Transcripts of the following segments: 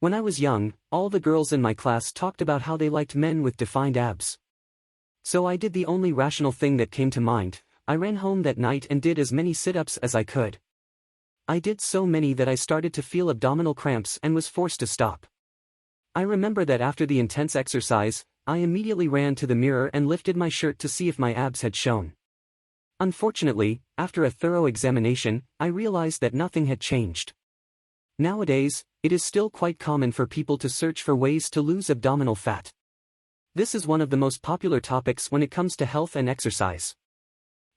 When I was young, all the girls in my class talked about how they liked men with defined abs. So I did the only rational thing that came to mind. I ran home that night and did as many sit-ups as I could. I did so many that I started to feel abdominal cramps and was forced to stop. I remember that after the intense exercise, I immediately ran to the mirror and lifted my shirt to see if my abs had shown. Unfortunately, after a thorough examination, I realized that nothing had changed. Nowadays, it is still quite common for people to search for ways to lose abdominal fat. This is one of the most popular topics when it comes to health and exercise.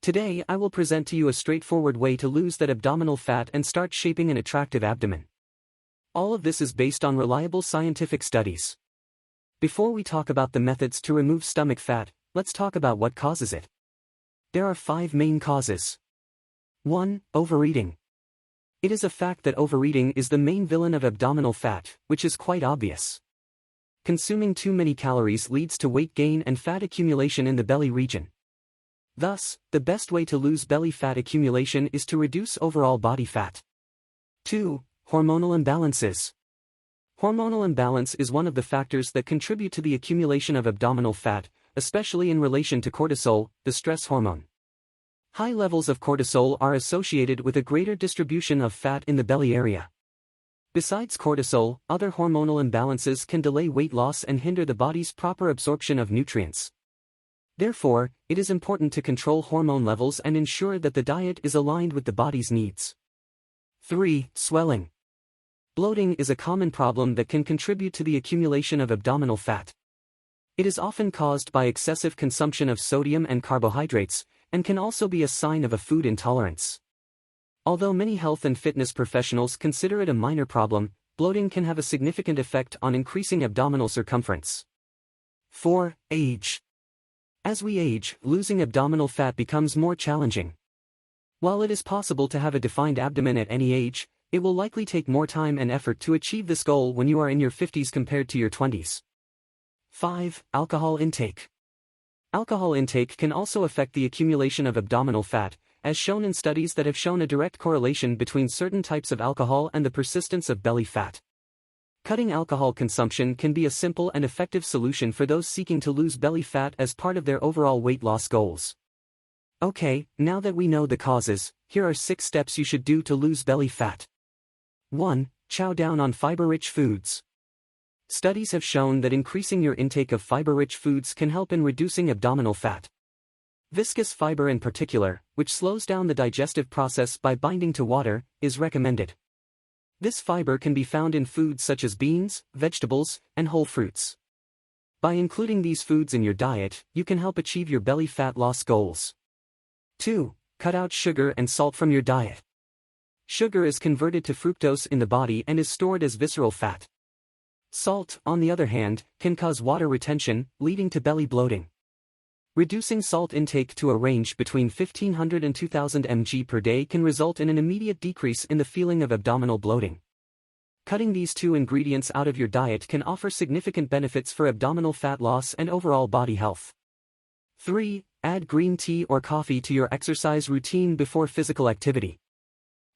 Today I will present to you a straightforward way to lose that abdominal fat and start shaping an attractive abdomen. All of this is based on reliable scientific studies. Before we talk about the methods to remove stomach fat, let's talk about what causes it. There are 5 main causes. 1. Overeating. It is a fact that overeating is the main villain of abdominal fat, which is quite obvious. Consuming too many calories leads to weight gain and fat accumulation in the belly region. Thus, the best way to lose belly fat accumulation is to reduce overall body fat. 2. Hormonal imbalances. Hormonal imbalance is one of the factors that contribute to the accumulation of abdominal fat, especially in relation to cortisol, the stress hormone. High levels of cortisol are associated with a greater distribution of fat in the belly area. Besides cortisol, other hormonal imbalances can delay weight loss and hinder the body's proper absorption of nutrients. Therefore, it is important to control hormone levels and ensure that the diet is aligned with the body's needs. 3. Swelling. Bloating is a common problem that can contribute to the accumulation of abdominal fat. It is often caused by excessive consumption of sodium and carbohydrates, and can also be a sign of a food intolerance. Although many health and fitness professionals consider it a minor problem, bloating can have a significant effect on increasing abdominal circumference. 4. Age. As we age, losing abdominal fat becomes more challenging. While it is possible to have a defined abdomen at any age, it will likely take more time and effort to achieve this goal when you are in your 50s compared to your 20s. 5. Alcohol intake. Alcohol intake can also affect the accumulation of abdominal fat, as shown in studies that have shown a direct correlation between certain types of alcohol and the persistence of belly fat. Cutting alcohol consumption can be a simple and effective solution for those seeking to lose belly fat as part of their overall weight loss goals. Okay, now that we know the causes, here are 6 steps you should do to lose belly fat. 1. Chow down on fiber-rich foods. Studies have shown that increasing your intake of fiber-rich foods can help in reducing abdominal fat. Viscous fiber in particular, which slows down the digestive process by binding to water, is recommended. This fiber can be found in foods such as beans, vegetables, and whole fruits. By including these foods in your diet, you can help achieve your belly fat loss goals. 2. Cut out sugar and salt from your diet. Sugar is converted to fructose in the body and is stored as visceral fat. Salt, on the other hand, can cause water retention, leading to belly bloating. Reducing salt intake to a range between 1500 and 2000 mg per day can result in an immediate decrease in the feeling of abdominal bloating. Cutting these 2 ingredients out of your diet can offer significant benefits for abdominal fat loss and overall body health. 3. Add green tea or coffee to your exercise routine before physical activity.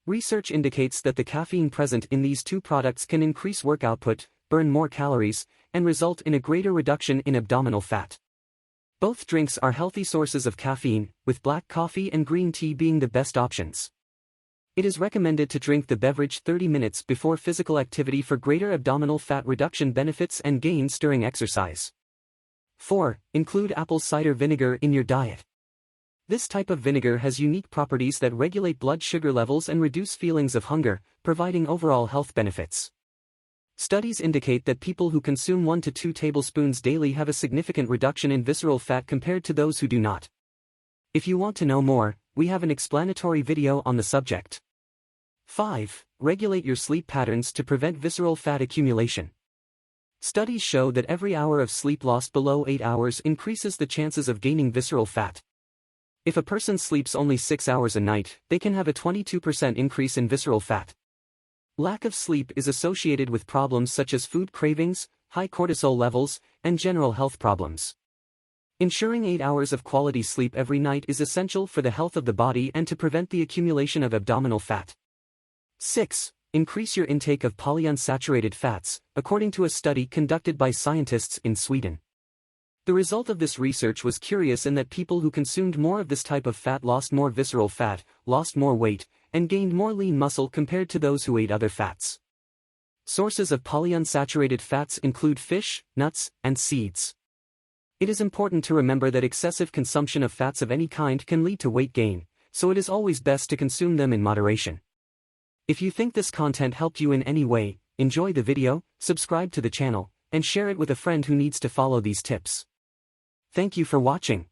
Research indicates that the caffeine present in these 2 products can increase work output, burn more calories, and result in a greater reduction in abdominal fat. Both drinks are healthy sources of caffeine, with black coffee and green tea being the best options. It is recommended to drink the beverage 30 minutes before physical activity for greater abdominal fat reduction benefits and gains during exercise. 4. Include apple cider vinegar in your diet. This type of vinegar has unique properties that regulate blood sugar levels and reduce feelings of hunger, providing overall health benefits. Studies indicate that people who consume 1 to 2 tablespoons daily have a significant reduction in visceral fat compared to those who do not. If you want to know more, we have an explanatory video on the subject. 5. Regulate your sleep patterns to prevent visceral fat accumulation. Studies show that every hour of sleep lost below 8 hours increases the chances of gaining visceral fat. If a person sleeps only 6 hours a night, they can have a 22% increase in visceral fat. Lack of sleep is associated with problems such as food cravings, high cortisol levels, and general health problems. Ensuring 8 hours of quality sleep every night is essential for the health of the body and to prevent the accumulation of abdominal fat. 6. Increase your intake of polyunsaturated fats, according to a study conducted by scientists in Sweden. The result of this research was curious in that people who consumed more of this type of fat lost more visceral fat, lost more weight, and gained more lean muscle compared to those who ate other fats. Sources of polyunsaturated fats include fish, nuts, and seeds. It is important to remember that excessive consumption of fats of any kind can lead to weight gain, so it is always best to consume them in moderation. If you think this content helped you in any way, enjoy the video, subscribe to the channel, and share it with a friend who needs to follow these tips. Thank you for watching.